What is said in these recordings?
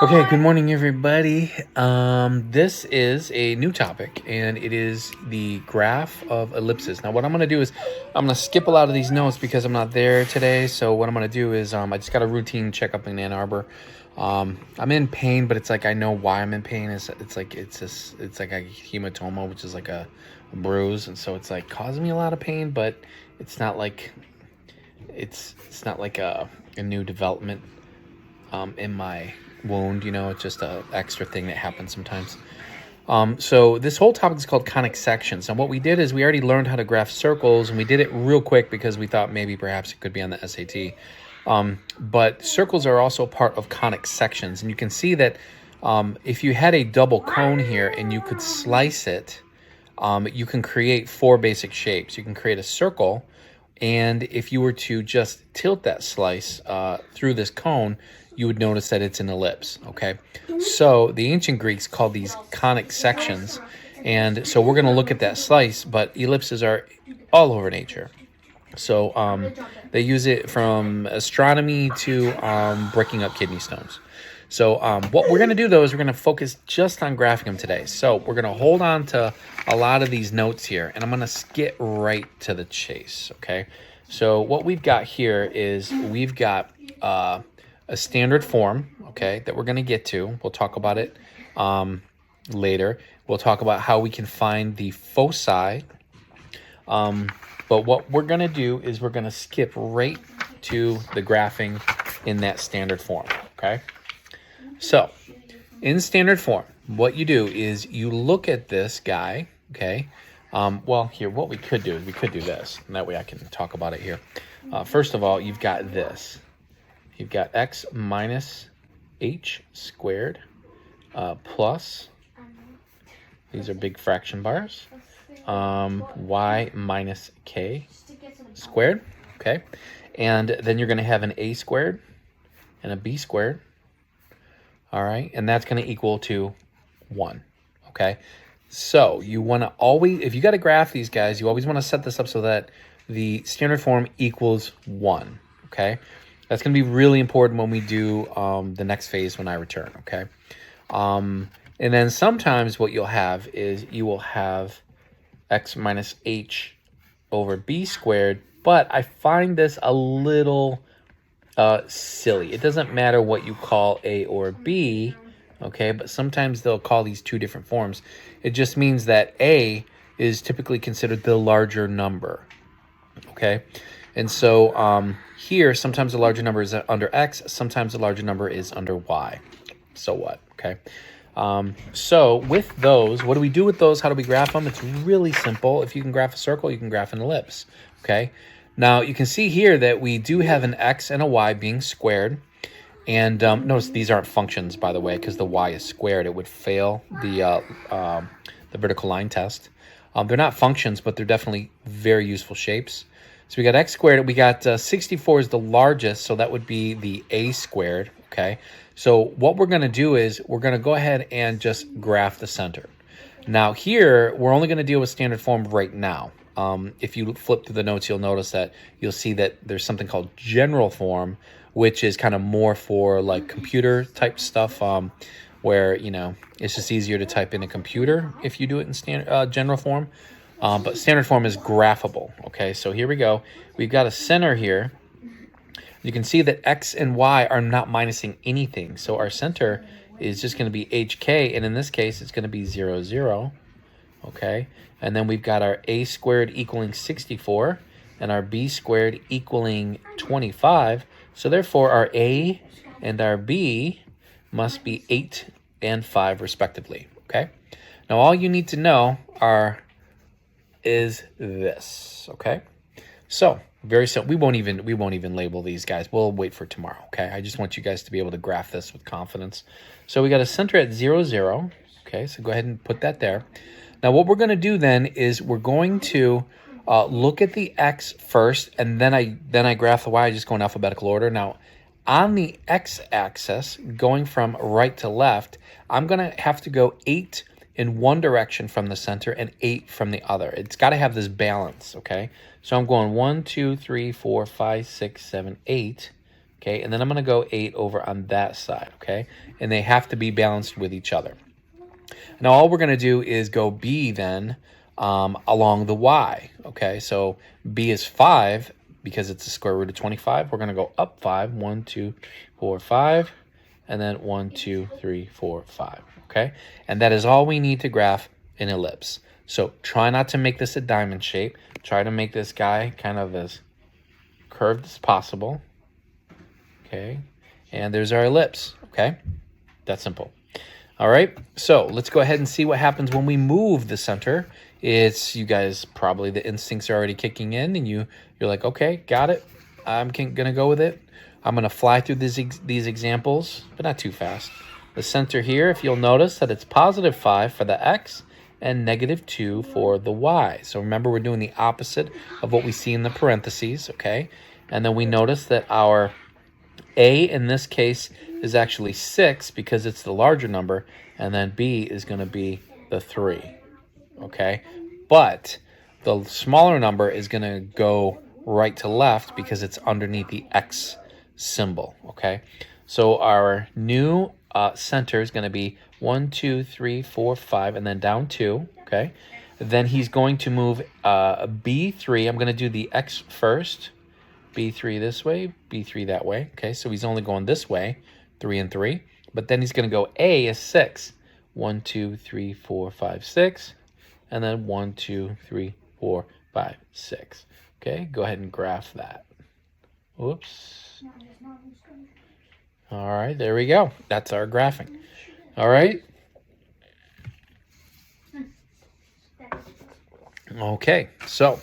Okay, good morning, everybody. This is a new topic, and it is the graph of ellipses. Now, what I'm going to do is I'm going to skip a lot of these notes because I'm not there today. So what I'm going to do is I just got a routine checkup in Ann Arbor. I'm in pain, but it's like I know why I'm in pain. It's like a hematoma, which is like a bruise, and so it's like causing me a lot of pain, but it's not like it's not like a new development in my wound. It's just a extra thing that happens sometimes. So this whole topic is called conic sections. And what we did is we already learned how to graph circles, and we did it real quick because we thought maybe perhaps it could be on the SAT. But circles are also part of conic sections. And you can see that if you had a double cone here and you could slice it, you can create four basic shapes. You can create a circle, and if you were to just tilt that slice through this cone, you would notice that it's an ellipse, okay? So the ancient Greeks called these conic sections, and so we're going to look at that slice, but ellipses are all over nature. So they use it from astronomy to breaking up kidney stones. So what we're going to do, though, is we're going to focus just on graphing them today. So we're going to hold on to a lot of these notes here, and I'm going to skip right to the chase, okay? So what we've got here is we've got a standard form, okay, that we're going to get to. We'll talk about it later. We'll talk about how we can find the foci. But what we're going to do is we're going to skip right to the graphing in that standard form, okay? So in standard form, what you do is you look at this guy, okay? Well, here, what we could do is we could do this, and that way I can talk about it here. First of all, you've got this. You've got x minus h squared plus, these are big fraction bars, y minus k squared, okay? And then you're going to have an a squared and a b squared, all right? And that's going to equal to 1, okay? So you want to always, if you got to graph these guys, you always want to set this up so that the standard form equals 1, okay? That's going to be really important when we do the next phase when I return, okay? And then sometimes what you'll have is you will have x minus h over b squared, but I find this a little silly. It doesn't matter what you call a or b, okay? But sometimes they'll call these two different forms. It just means that a is typically considered the larger number, okay? And so here, sometimes the larger number is under x, sometimes the larger number is under y. So what, okay? So with those, what do we do with those? How do we graph them? It's really simple. If you can graph a circle, you can graph an ellipse, okay? Now, you can see here that we do have an x and a y being squared. And notice these aren't functions, by the way, because the y is squared. It would fail the vertical line test. They're not functions, but they're definitely very useful shapes. So we got x squared. We got 64 is the largest, so that would be the a squared, okay? So what we're going to do is we're going to go ahead and just graph the center. Now here, we're only going to deal with standard form right now. If you flip through the notes, you'll notice that you'll see that there's something called general form, which is kind of more for like computer type stuff, where, it's just easier to type in a computer if you do it in standard general form. But standard form is graphable, okay? So here we go. We've got a center here. You can see that x and y are not minusing anything. So our center is just going to be hk, and in this case, it's going to be 0, 0, okay? And then we've got our a squared equaling 64, and our b squared equaling 25. So therefore, our a and our b must be 8 and 5 respectively, okay? Now, all you need to know is this, okay? So very simple. We won't even label these guys. We'll wait for tomorrow, okay? I just want you guys to be able to graph this with confidence. So we got a center at 0, 0, okay? So go ahead and put that there. Now what we're going to do then is we're going to look at the x first, and then I graph the y, just go in alphabetical order. Now on the x-axis, going from right to left, I'm going to have to go 8 in one direction from the center and 8 from the other. It's got to have this balance, okay? So I'm going 1, 2, 3, 4, 5, 6, 7, 8, Okay, and then I'm going to go 8 over on that side, okay? And they have to be balanced with each other. Now, all we're going to do is go b then along the y, okay? So b is 5 because it's the square root of 25. We're going to go up 5, 1, 2, 4, 5, and then 1, 2, 3, 4, 5, okay? And that is all we need to graph an ellipse. So try not to make this a diamond shape. Try to make this guy kind of as curved as possible, okay? And there's our ellipse, okay? That's simple. All right, so let's go ahead and see what happens when we move the center. It's, you guys, probably the instincts are already kicking in, and you're like, okay, got it. I'm gonna go with it. I'm gonna fly through these examples, but not too fast. The center here, if you'll notice that it's positive 5 for the x and negative 2 for the y. So remember, we're doing the opposite of what we see in the parentheses, okay? And then we notice that our a in this case is actually 6 because it's the larger number, and then b is going to be the 3, okay? But the smaller number is going to go right to left because it's underneath the x symbol, okay? So our new center is going to be 1, 2, 3, 4, 5, and then down 2, okay? Then he's going to move b3. I'm going to do the x first. B3 this way, B3 that way. Okay, so he's only going this way, 3 and 3. But then he's going to go A is 6. 1, 2, 3, 4, 5, 6. And then 1, 2, 3, 4, 5, 6. Okay, go ahead and graph that. Whoops. All right, there we go. That's our graphing. All right. Okay, so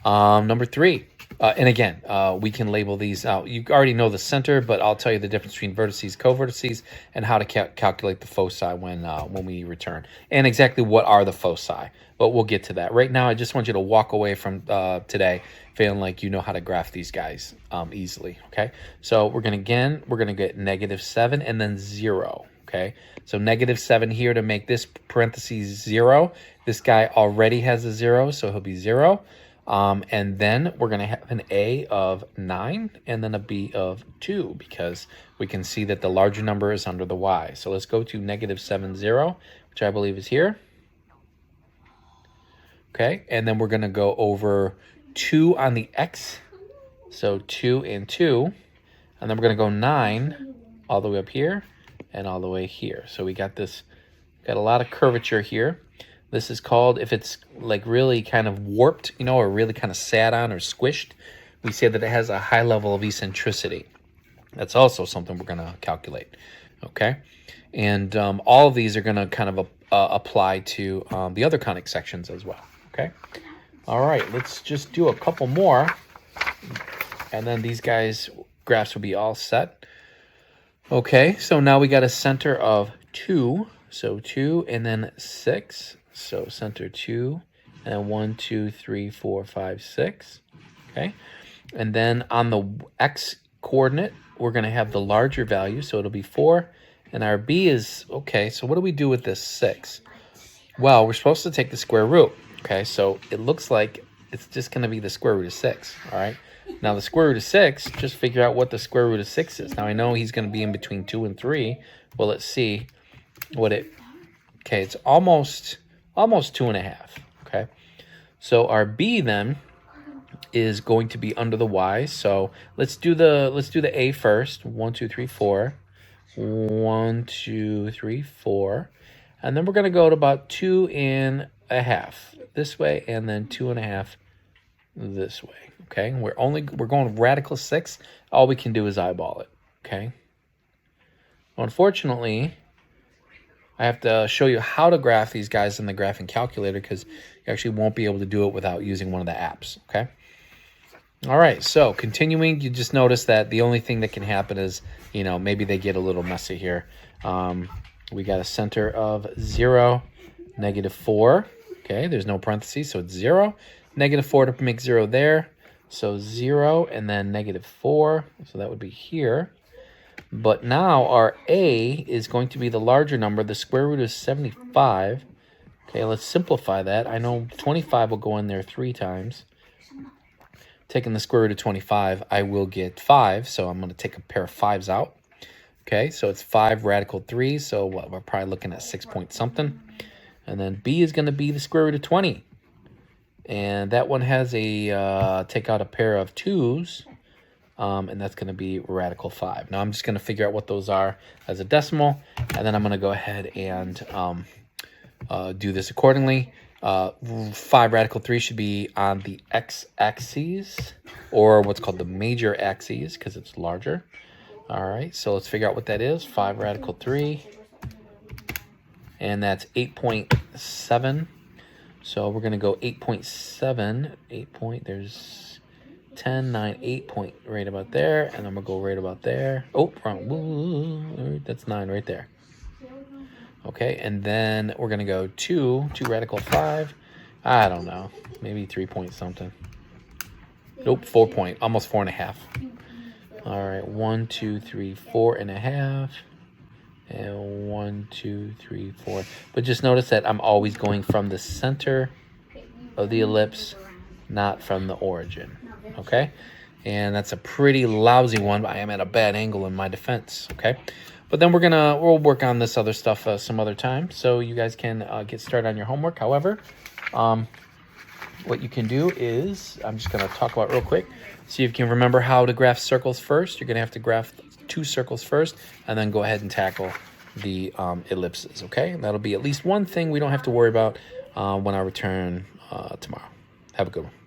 number 3. And again, we can label these out. You already know the center, but I'll tell you the difference between vertices, covertices, and how to calculate the foci when we return, and exactly what are the foci. But we'll get to that. Right now, I just want you to walk away from today feeling like you know how to graph these guys easily, okay? So we're going to get negative 7 and then 0, okay? So negative 7 here to make this parentheses 0. This guy already has a 0, so he'll be 0. And then we're going to have an A of 9 and then a B of 2 because we can see that the larger number is under the Y. So let's go to negative 7, 0, which I believe is here. Okay, and then we're going to go over 2 on the X. So 2 and 2. And then we're going to go 9 all the way up here and all the way here. So we got a lot of curvature here. This is called, if it's like really kind of warped, you know, or really kind of sat on or squished, we say that it has a high level of eccentricity. That's also something we're going to calculate, okay? And all of these are going to kind of apply to the other conic sections as well, okay? All right, let's just do a couple more, and then these guys' graphs will be all set. Okay, so now we got a center of 2, so 2 and then 6. So center 2, and then 1, 2, 3, 4, 5, 6. Okay, and then on the x coordinate, we're going to have the larger value, so it'll be 4. And our b is, okay, so what do we do with this 6? Well, we're supposed to take the square root. Okay, so it looks like it's just going to be the square root of 6. All right, now the square root of 6, just figure out what the square root of 6 is. Now I know he's going to be in between 2 and 3. Well, let's see what it, okay, it's almost 2.5, okay? So our b then is going to be under the y. So let's do the a first. 1, 2, 3, 4. 1, 2, 3, 4. And then we're going to go to about 2.5 this way, and then 2.5 this way, okay? We're going radical 6. All we can do is eyeball it, okay? Unfortunately, I have to show you how to graph these guys in the graphing calculator because you actually won't be able to do it without using one of the apps, okay? All right, so continuing, you just notice that the only thing that can happen is, you know, maybe they get a little messy here. We got a center of 0, negative 4. Okay, there's no parentheses, so it's 0. Negative 4 to make 0 there. So 0 and then negative 4. So that would be here. But now our a is going to be the larger number. The square root is 75. Okay, let's simplify that. I know 25 will go in there 3 times. taking the square root of 25, I will get 5. So I'm going to take a pair of 5s out. Okay, so it's 5 radical 3. So what, we're probably looking at 6 point something. And then b is going to be the square root of 20. And that one has a, take out a pair of 2s. And that's going to be radical 5. Now I'm just going to figure out what those are as a decimal. And then I'm going to go ahead and do this accordingly. 5 radical 3 should be on the x-axis, or what's called the major axis, because it's larger. All right, so let's figure out what that is. 5 radical 3, and that's 8.7. So we're going to go 8.7. 8 point, there's 10, 9, 8 point right about there, and I'm going to go right about there. Oh, wrong. Ooh, that's 9 right there. Okay, and then we're going to go 2 radical 5. I don't know, maybe 3 point something. Nope, 4 point, almost 4.5. All right, 1, 2, 3, 4.5. And 1, 2, 3, 4. But just notice that I'm always going from the center of the ellipse, not from the origin. Okay, and that's a pretty lousy one. I am at a bad angle in my defense. Okay. But then we'll work on this other stuff some other time, so you guys can get started on your homework. However, what you can do is, I'm just going to talk about real quick. See if you can remember how to graph circles first. You're going to have to graph 2 circles first, and then go ahead and tackle the ellipses. Okay, and that'll be at least one thing we don't have to worry about when I return tomorrow. Have a good one.